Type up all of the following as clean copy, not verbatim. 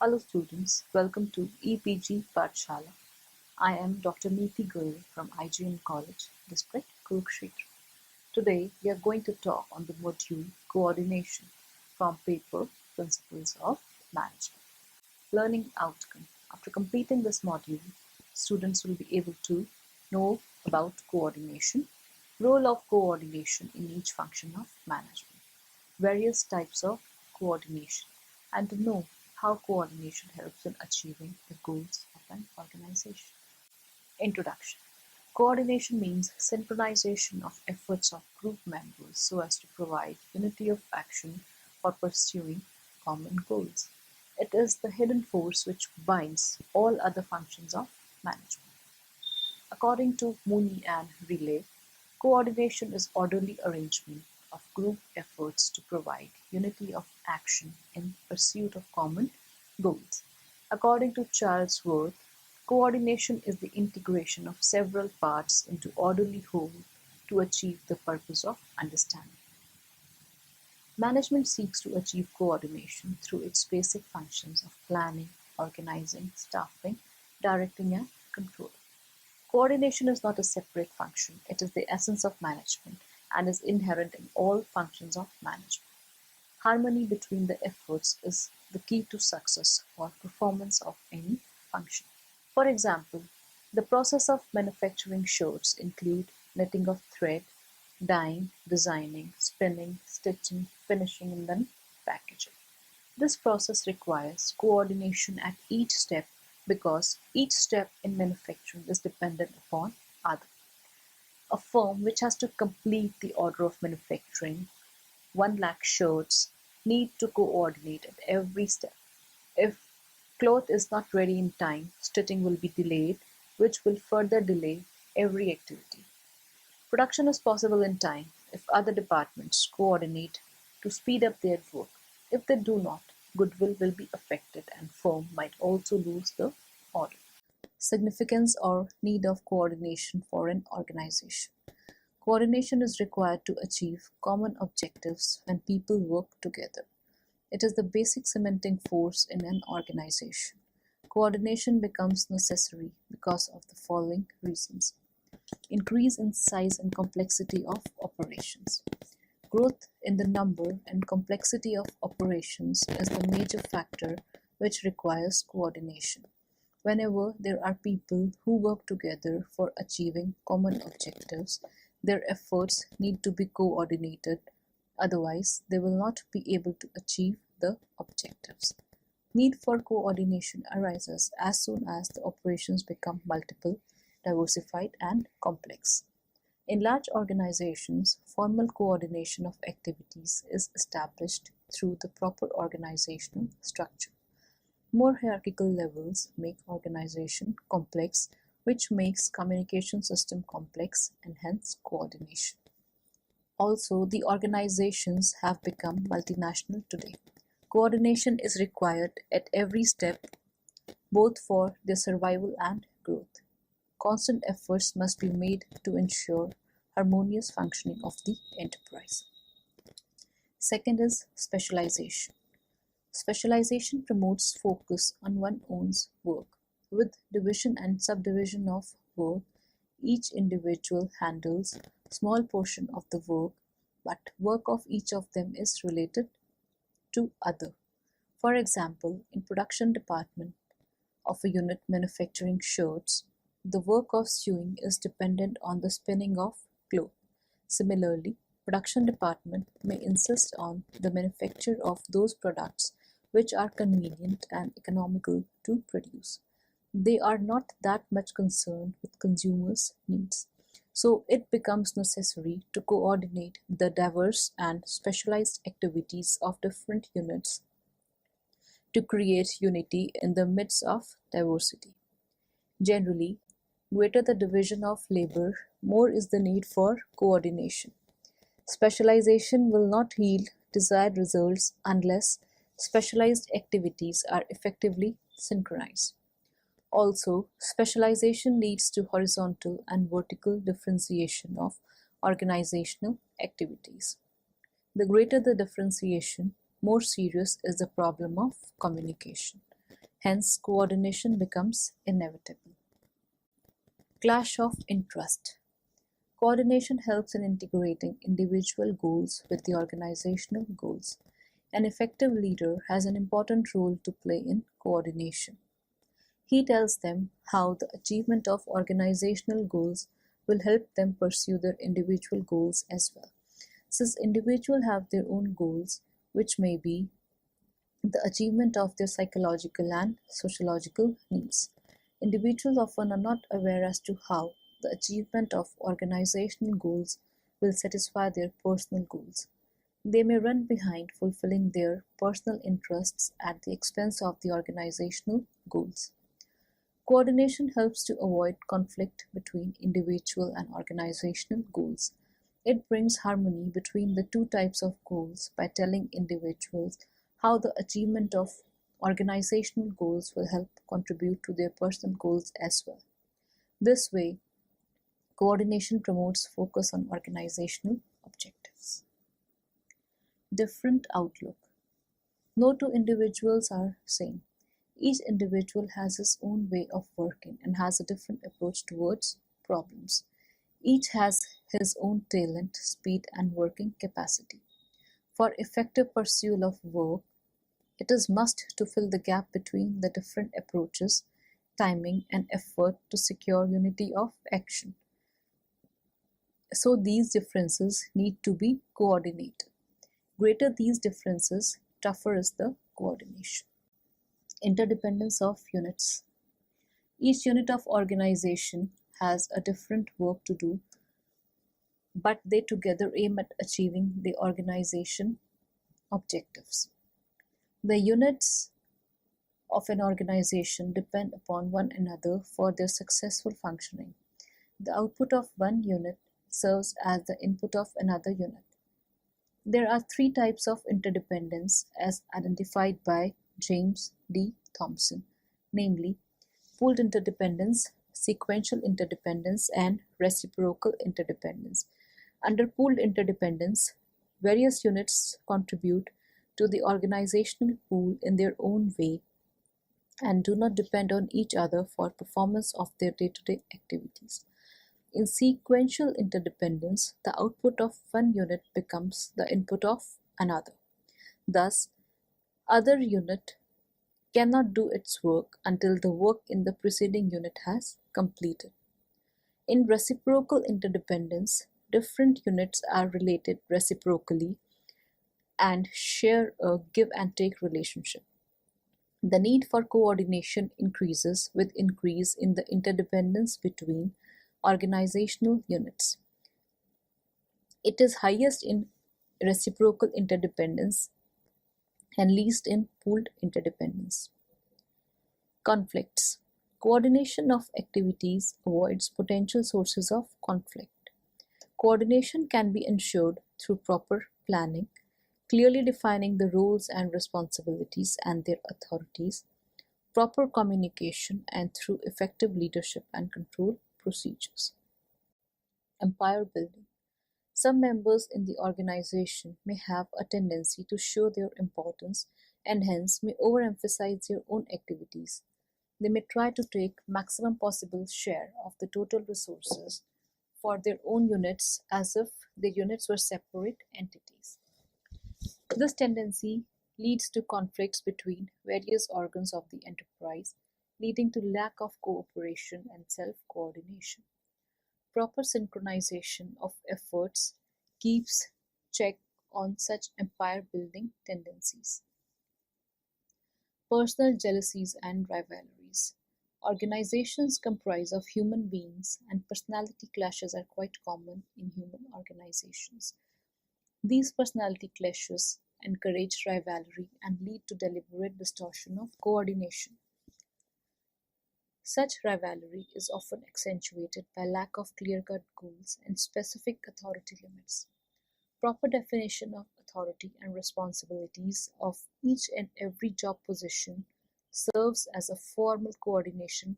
Hello students, welcome to EPG Pathshala. I am Dr. Neeti Goyal from IGM College, District Kurukshetra. Today we are going to talk on the module Coordination from paper Principles of Management. Learning outcome. After completing this module, students will be able to know about coordination, role of coordination in each function of management, various types of coordination, and to know how coordination helps in achieving the goals of an organization. Introduction. Coordination means synchronization of efforts of group members so as to provide unity of action for pursuing common goals. It is the hidden force which binds all other functions of management. According to Mooney and Riley, coordination is orderly arrangement of group efforts to provide unity of action in pursuit of common goals. According to Charles Worth, coordination is the integration of several parts into orderly whole to achieve the purpose of understanding. Management seeks to achieve coordination through its basic functions of planning, organizing, staffing, directing, and controlling. Coordination is not a separate function, it is the essence of management and is inherent in all functions of management. Harmony between the efforts is the key to success or performance of any function. For example, the process of manufacturing shirts include knitting of thread, dyeing, designing, spinning, stitching, finishing, and then packaging. This process requires coordination at each step because each step in manufacturing is dependent upon other. A firm which has to complete the order of manufacturing 1 lakh shirts need to coordinate at every step. If cloth is not ready in time, stitching will be delayed, which will further delay every activity. Production is possible in time if other departments coordinate to speed up their work. If they do not, goodwill will be affected and firm might also lose the order. Significance or need of coordination for an organization. Coordination is required to achieve common objectives when people work together. It is the basic cementing force in an organization. Coordination becomes necessary because of the following reasons. Increase in size and complexity of operations. Growth in the number and complexity of operations is the major factor which requires coordination. Whenever there are people who work together for achieving common objectives, their efforts need to be coordinated, otherwise, they will not be able to achieve the objectives. Need for coordination arises as soon as the operations become multiple, diversified, and complex. In large organizations, formal coordination of activities is established through the proper organizational structure. More hierarchical levels make organization complex, which makes communication system complex and hence coordination. Also, the organizations have become multinational today. Coordination is required at every step, both for their survival and growth. Constant efforts must be made to ensure harmonious functioning of the enterprise. Second is specialization. Specialization promotes focus on one's own work. With division and subdivision of work, each individual handles a small portion of the work, but work of each of them is related to other. For example, in production department of a unit manufacturing shirts, the work of sewing is dependent on the spinning of cloth. Similarly, production department may insist on the manufacture of those products which are convenient and economical to produce. They are not that much concerned with consumers' needs. So it becomes necessary to coordinate the diverse and specialized activities of different units to create unity in the midst of diversity. Generally, greater the division of labor, more is the need for coordination. Specialization will not yield desired results unless specialized activities are effectively synchronized. Also, specialization leads to horizontal and vertical differentiation of organizational activities. The greater the differentiation, more serious is the problem of communication. Hence, coordination becomes inevitable. Clash of interest. Coordination helps in integrating individual goals with the organizational goals. An effective leader has an important role to play in coordination. He tells them how the achievement of organizational goals will help them pursue their individual goals as well. Since individuals have their own goals, which may be the achievement of their psychological and sociological needs. Individuals often are not aware as to how the achievement of organizational goals will satisfy their personal goals. They may run behind fulfilling their personal interests at the expense of the organizational goals. Coordination helps to avoid conflict between individual and organizational goals. It brings harmony between the two types of goals by telling individuals how the achievement of organizational goals will help contribute to their personal goals as well. This way, coordination promotes focus on organizational objectives. Different outlook. No two individuals are same. Each individual has his own way of working and has a different approach towards problems. Each has his own talent, speed, and working capacity. For effective pursuit of work, it is must to fill the gap between the different approaches, timing, and effort to secure unity of action. So these differences need to be coordinated. Greater these differences, tougher is the coordination. Interdependence of units. Each unit of organization has a different work to do, but they together aim at achieving the organization objectives. The units of an organization depend upon one another for their successful functioning. The output of one unit serves as the input of another unit. There are three types of interdependence as identified by James D. Thompson, namely pooled interdependence, sequential interdependence, and reciprocal interdependence. Under pooled interdependence, various units contribute to the organizational pool in their own way and do not depend on each other for performance of their day-to-day activities. In sequential interdependence, the output of one unit becomes the input of another. Thus, other unit cannot do its work until the work in the preceding unit has completed. In reciprocal interdependence, different units are related reciprocally and share a give and take relationship. The need for coordination increases with increase in the interdependence between organizational units. It is highest in reciprocal interdependence and least in pooled interdependence. Conflicts. Coordination of activities avoids potential sources of conflict. Coordination can be ensured through proper planning, clearly defining the roles and responsibilities and their authorities, proper communication, and through effective leadership and control procedures. Empire building. Some members in the organization may have a tendency to show their importance and hence may overemphasize their own activities. They may try to take maximum possible share of the total resources for their own units as if the units were separate entities. This tendency leads to conflicts between various organs of the enterprise, leading to lack of cooperation and self-coordination. Proper synchronization of efforts keeps check on such empire-building tendencies. Personal jealousies and rivalries. Organizations comprise of human beings and personality clashes are quite common in human organizations. These personality clashes encourage rivalry and lead to deliberate distortion of coordination. Such rivalry is often accentuated by lack of clear-cut goals and specific authority limits. Proper definition of authority and responsibilities of each and every job position serves as a formal coordination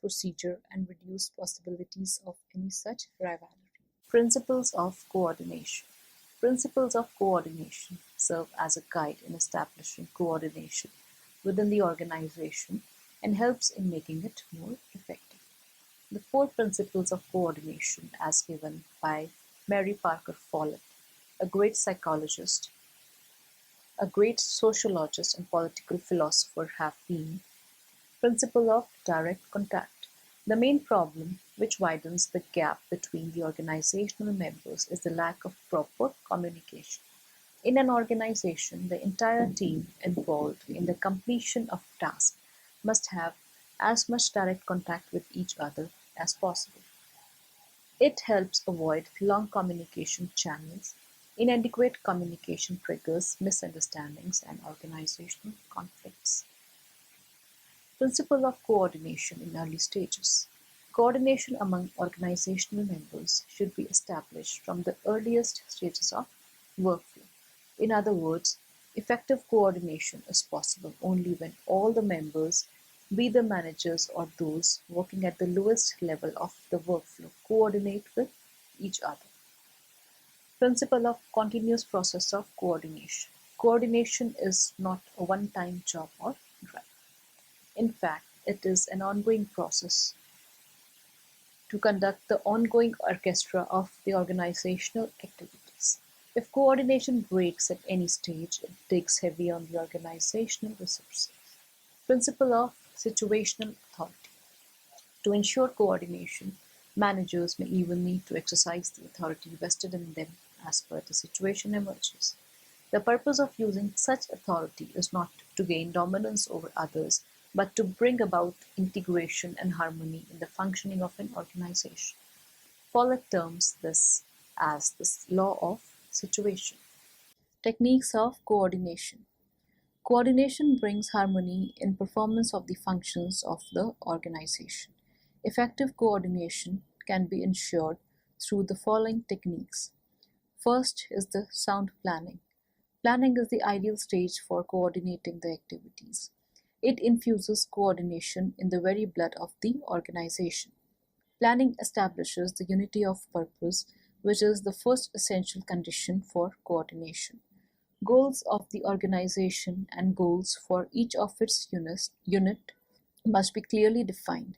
procedure and reduce possibilities of any such rivalry. Principles of coordination. Principles of coordination serve as a guide in establishing coordination within the organization and helps in making it more effective. The four principles of coordination, as given by Mary Parker Follett, a great psychologist, a great sociologist, and political philosopher, have been: principle of direct contact. The main problem which widens the gap between the organizational members is the lack of proper communication. In an organization, the entire team involved in the completion of tasks must have as much direct contact with each other as possible. It helps avoid long communication channels; inadequate communication triggers misunderstandings and organizational conflicts. Principle of coordination in early stages. Coordination among organizational members should be established from the earliest stages of workflow. In other words, effective coordination is possible only when all the members, be the managers or those working at the lowest level of the workflow, coordinate with each other. Principle of continuous process of coordination. Coordination is not a one-time job or drive. In fact, it is an ongoing process to conduct the ongoing orchestra of the organizational activities. If coordination breaks at any stage, it digs heavy on the organizational resources. Principle of situational authority. To ensure coordination, managers may even need to exercise the authority vested in them as per the situation emerges. The purpose of using such authority is not to gain dominance over others, but to bring about integration and harmony in the functioning of an organization. Follett terms this as the law of situation. Techniques of coordination. Coordination brings harmony in performance of the functions of the organization. Effective coordination can be ensured through the following techniques. First is the sound planning. Planning is the ideal stage for coordinating the activities. It infuses coordination in the very blood of the organization. Planning establishes the unity of purpose, which is the first essential condition for coordination. Goals of the organization and goals for each of its unit must be clearly defined.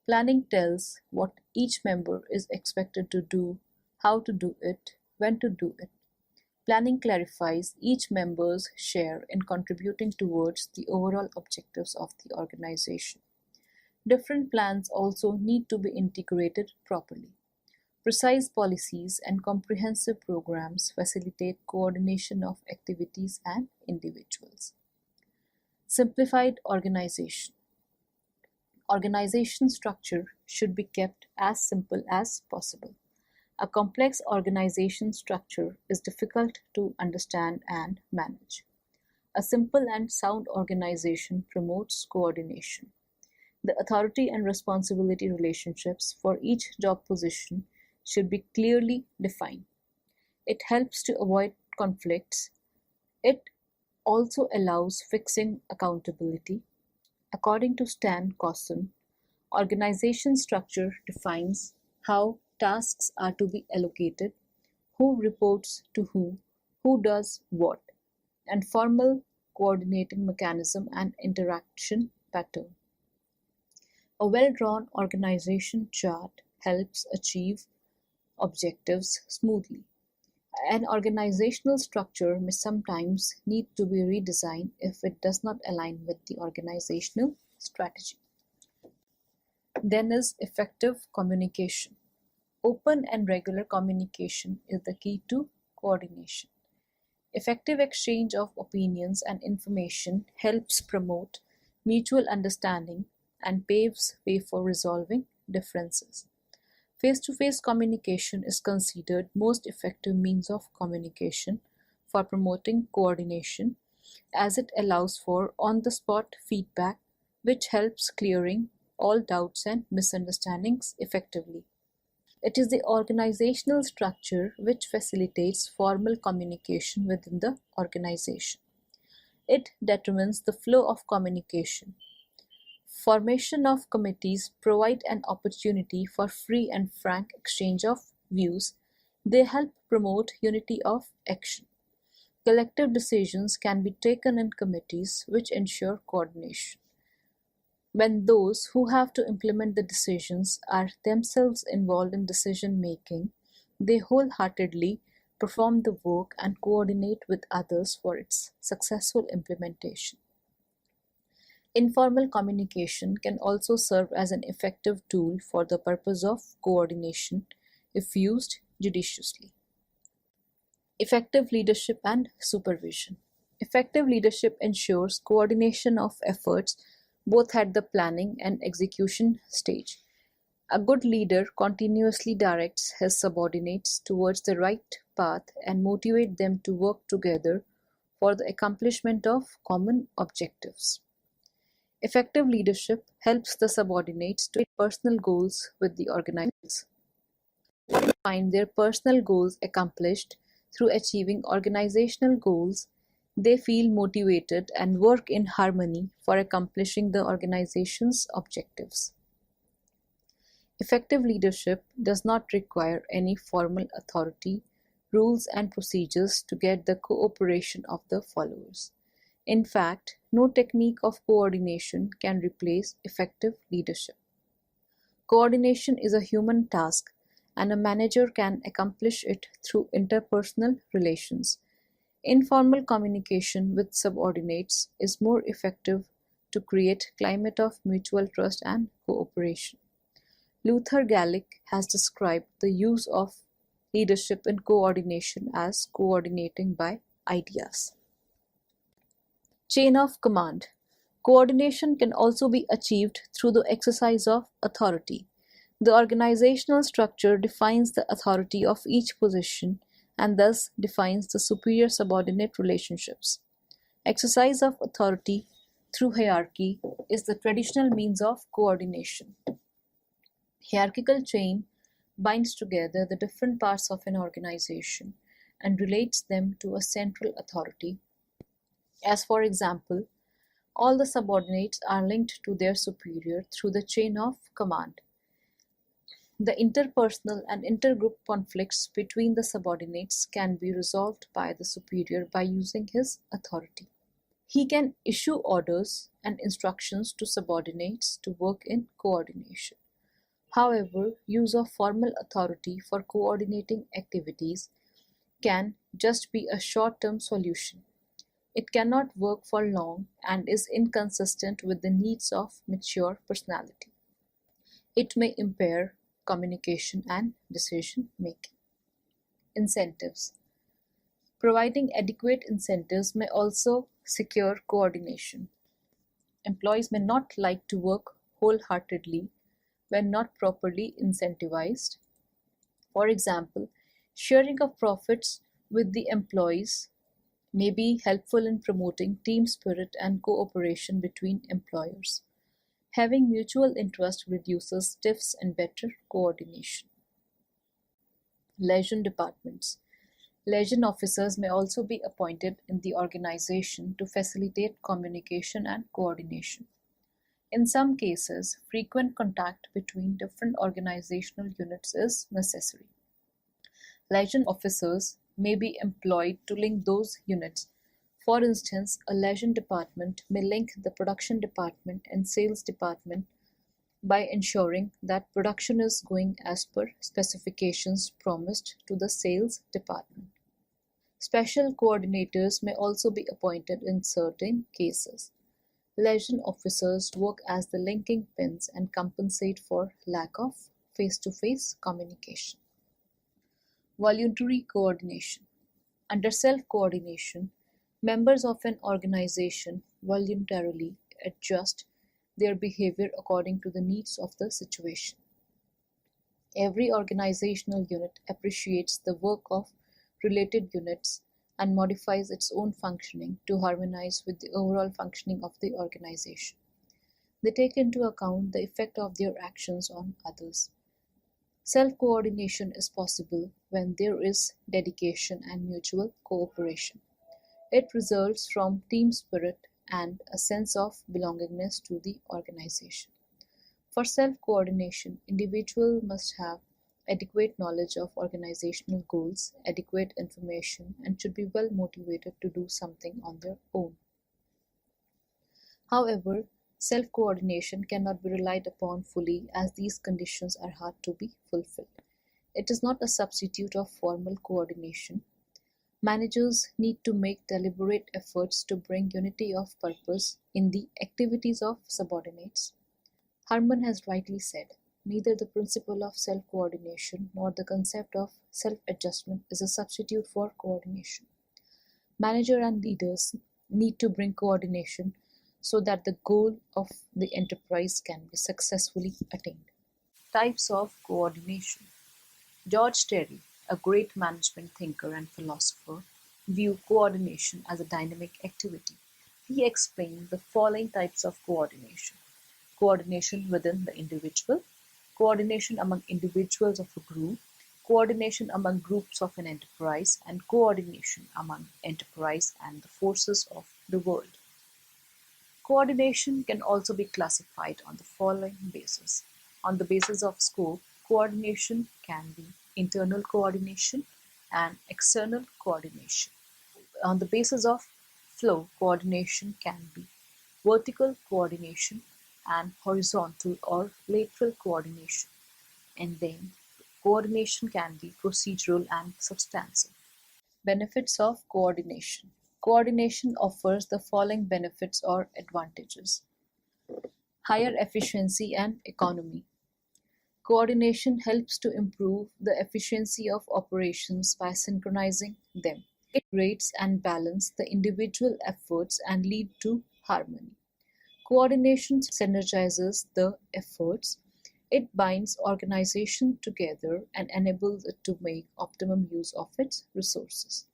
Planning tells what each member is expected to do, how to do it, when to do it. Planning clarifies each member's share in contributing towards the overall objectives of the organization. Different plans also need to be integrated properly. Precise policies and comprehensive programs facilitate coordination of activities and individuals. Simplified organization. Organization structure should be kept as simple as possible. A complex organization structure is difficult to understand and manage. A simple and sound organization promotes coordination. The authority and responsibility relationships for each job position should be clearly defined. It helps to avoid conflicts. It also allows fixing accountability. According to Stan Cosson, organization structure defines how tasks are to be allocated, who reports to who does what, and formal coordinating mechanism and interaction pattern. A well-drawn organization chart helps achieve objectives smoothly. An organizational structure may sometimes need to be redesigned if it does not align with the organizational strategy. Then is effective communication. Open and regular communication is the key to coordination. Effective exchange of opinions and information helps promote mutual understanding and paves way for resolving differences. Face-to-face communication is considered most effective means of communication for promoting coordination, as it allows for on-the-spot feedback, which helps clearing all doubts and misunderstandings effectively. It is the organizational structure which facilitates formal communication within the organization. It determines the flow of communication. Formation of committees provide an opportunity for free and frank exchange of views. They help promote unity of action. Collective decisions can be taken in committees which ensure coordination. When those who have to implement the decisions are themselves involved in decision making, they wholeheartedly perform the work and coordinate with others for its successful implementation. Informal communication can also serve as an effective tool for the purpose of coordination if used judiciously. Effective leadership and supervision. Effective leadership ensures coordination of efforts both at the planning and execution stage. A good leader continuously directs his subordinates towards the right path and motivates them to work together for the accomplishment of common objectives. Effective leadership helps the subordinates to meet personal goals with the organizers. When they find their personal goals accomplished through achieving organizational goals, they feel motivated and work in harmony for accomplishing the organization's objectives. Effective leadership does not require any formal authority, rules, and procedures to get the cooperation of the followers. In fact, no technique of coordination can replace effective leadership. Coordination is a human task, and a manager can accomplish it through interpersonal relations. Informal communication with subordinates is more effective to create climate of mutual trust and cooperation. Luther Gallic has described the use of leadership in coordination as coordinating by ideas. Chain of command. Coordination can also be achieved through the exercise of authority. The organizational structure defines the authority of each position and thus defines the superior-subordinate relationships. Exercise of authority through hierarchy is the traditional means of coordination. Hierarchical chain binds together the different parts of an organization and relates them to a central authority. As for example, all the subordinates are linked to their superior through the chain of command. The interpersonal and intergroup conflicts between the subordinates can be resolved by the superior by using his authority. He can issue orders and instructions to subordinates to work in coordination. However, use of formal authority for coordinating activities can just be a short-term solution. It cannot work for long and is inconsistent with the needs of mature personality. It may impair communication and decision making. Incentives. Providing adequate incentives may also secure coordination. Employees may not like to work wholeheartedly when not properly incentivized. For example, sharing of profits with the employees may be helpful in promoting team spirit and cooperation between employers. Having mutual interest reduces stiffs and better coordination. Liaison departments. Liaison officers may also be appointed in the organization to facilitate communication and coordination. In some cases, frequent contact between different organizational units is necessary. Liaison officers may be employed to link those units. For instance, a liaison department may link the production department and sales department by ensuring that production is going as per specifications promised to the sales department. Special coordinators may also be appointed in certain cases. Liaison officers work as the linking pins and compensate for lack of face-to-face communication. Voluntary coordination. Under self-coordination, members of an organization voluntarily adjust their behavior according to the needs of the situation. Every organizational unit appreciates the work of related units and modifies its own functioning to harmonize with the overall functioning of the organization. They take into account the effect of their actions on others. Self-coordination is possible when there is dedication and mutual cooperation. It results from team spirit and a sense of belongingness to the organization. For self-coordination, individuals must have adequate knowledge of organizational goals, adequate information, and should be well motivated to do something on their own. However, self-coordination cannot be relied upon fully as these conditions are hard to be fulfilled. It is not a substitute of formal coordination. Managers need to make deliberate efforts to bring unity of purpose in the activities of subordinates. Herman has rightly said, neither the principle of self-coordination nor the concept of self-adjustment is a substitute for coordination. Managers and leaders need to bring coordination so that the goal of the enterprise can be successfully attained. Types of coordination. George Terry, a great management thinker and philosopher, viewed coordination as a dynamic activity. He explained the following types of coordination: coordination within the individual, coordination among individuals of a group, coordination among groups of an enterprise, and coordination among enterprise and the forces of the world. Coordination can also be classified on the following basis. On the basis of scope, coordination can be internal coordination and external coordination. On the basis of flow, coordination can be vertical coordination and horizontal or lateral coordination. And then coordination can be procedural and substantive. Benefits of coordination. Coordination offers the following benefits or advantages: higher efficiency and economy. Coordination helps to improve the efficiency of operations by synchronizing them. It rates and balances the individual efforts and lead to harmony. Coordination synergizes the efforts. It binds organization together and enables it to make optimum use of its resources.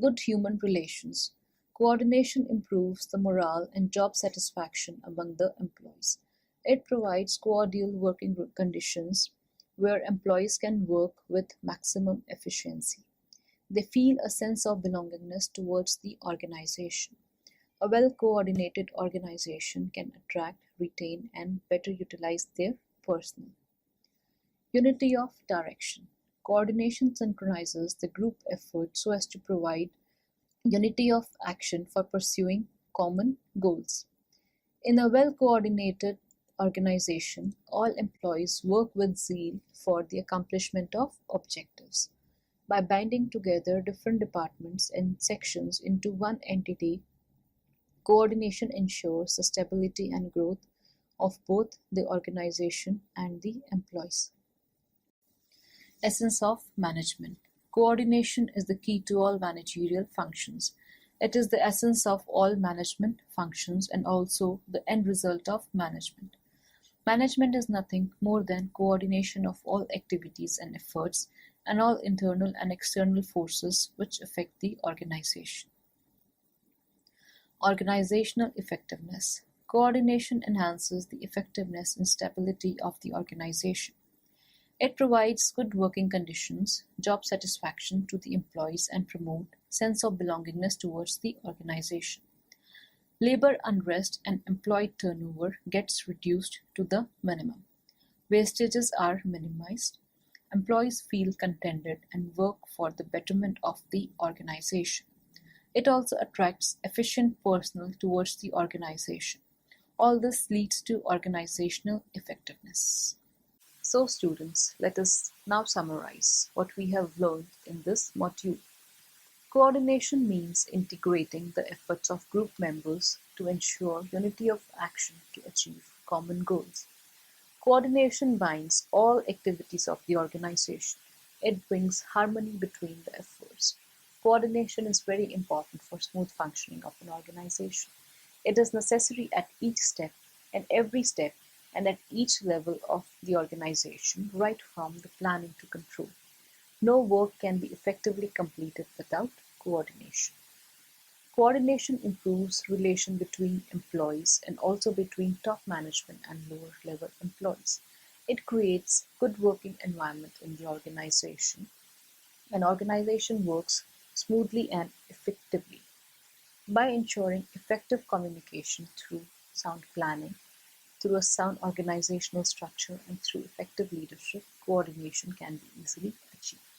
Good human relations. Coordination improves the morale and job satisfaction among the employees. It provides cordial working conditions where employees can work with maximum efficiency. They feel a sense of belongingness towards the organization. A well-coordinated organization can attract, retain, and better utilize their personnel. Unity of direction. Coordination synchronizes the group effort so as to provide unity of action for pursuing common goals. In a well-coordinated organization, all employees work with zeal for the accomplishment of objectives. By binding together different departments and sections into one entity, coordination ensures the stability and growth of both the organization and the employees. Essence of management. Coordination is the key to all managerial functions. It is the essence of all management functions and also the end result of management. Management is nothing more than coordination of all activities and efforts and all internal and external forces which affect the organization. Organizational effectiveness. Coordination enhances the effectiveness and stability of the organization. It provides good working conditions, job satisfaction to the employees and promote sense of belongingness towards the organization. Labor unrest and employee turnover gets reduced to the minimum. Wastages are minimized. Employees feel contented and work for the betterment of the organization. It also attracts efficient personnel towards the organization. All this leads to organizational effectiveness. So students, let us now summarize what we have learned in this module. Coordination means integrating the efforts of group members to ensure unity of action to achieve common goals. Coordination binds all activities of the organization. It brings harmony between the efforts. Coordination is very important for smooth functioning of an organization. It is necessary at each step and every step and at each level of the organization, right from the planning to control. No work can be effectively completed without coordination. Coordination improves relation between employees and also between top management and lower level employees. It creates good working environment in the organization. An organization works smoothly and effectively by ensuring effective communication through sound planning, Through a sound organizational structure and through effective leadership, coordination can be easily achieved.